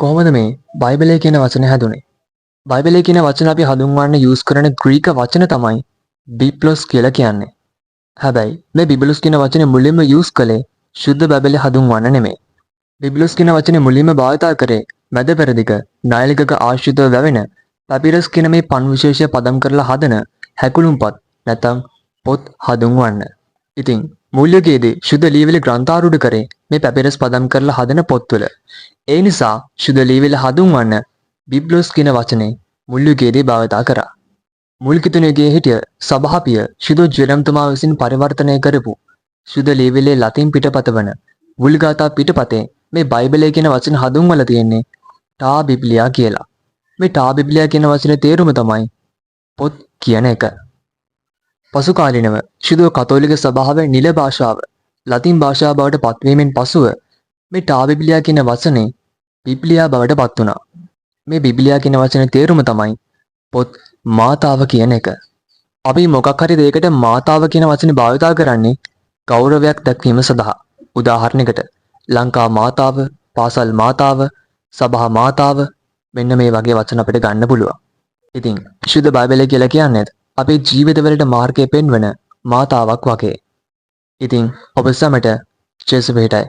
කොහොමද මේ බයිබලය කියන වචනේ හැදුනේ? බයිබලය කියන වචන අපි හඳුන්වන්න යූස් කරන ග්‍රීක වචන තමයි බිබ්ලොස් කියලා කියන්නේ. හැබැයි මේ බිබ්ලොස් කියන වචනේ මුලින්ම යූස් කළේ සුද්ධ බයිබලය හඳුන්වන්න නෙමෙයි. බිබ්ලොස් කියන වචනේ මුලින්ම භාවිතා කරේ මැද පෙරදිග නායලිකක ආශ්‍රිතව වැවෙන පැපිරස් කියන මේ පන් විශේෂය පදම් කරලා හදන හැකුළුම්පත් නැත්නම් පොත් හඳුන්වන්න. ඉතින් මුල් යුගයේදී ශුද්ධ ලියවිලි ග්‍රන්ථාරූඪ කරේ මේ පැපිරස් පදම් කරලා හදන පොත්වල. ඒ නිසා ශුද්ධ ලියවිලි හඳුන්වන්න බිබ්ලොස් කියන වචනේ මුල් යුගයේදී භාවිතා කරා. මුල් කිතුණු යුගයේ හිටිය සභාපිය ශුද්ධ ජෙරම්තුමා විසින් පරිවර්තනය කරපු ශුද්ධ ලියවිලියේ ලතින් පිටපත වන වුල්ගාතා පිටපතේ මේ බයිබලය කියන වචන හඳුන්වලා තියෙන්නේ ටා බිබ්ලියා කියලා. මේ ටා බිබ්ලියා කියන වචනේ තේරුම තමයි පොත් කියන එක. පසු කාලිනව ශුද්ධ කතෝලික සභාවේ නිල භාෂාව ලතින් භාෂාව බවට පත්වීමෙන් පසුව මේ ටා බිබ්ලියා කියන වචනේ බිබ්ලියා බවට පත් වුණා. මේ බිබ්ලියා කියන වචනේ තේරුම තමයි පොත් මාතාව කියන එක. අපි මොකක් හරි දෙයකට මාතාව කියන වචනේ භාවිතා කරන්නේ ගෞරවයක් දක්වීම සඳහා. උදාහරණයකට ලංකා මාතාව, පාසල් මාතාව, සභා මාතාව මෙන්න මේ වගේ වචන අපිට ගන්න පුළුවන්. ඉතින් ශුද්ධ බයිබලය කියලා කියන්නේ අපේ ජීවිතවලට මාර්ගය පෙන්වන මාතාවක් වගේ. ඉතින් ඔබ සැමට ජේසුස් වේටයි.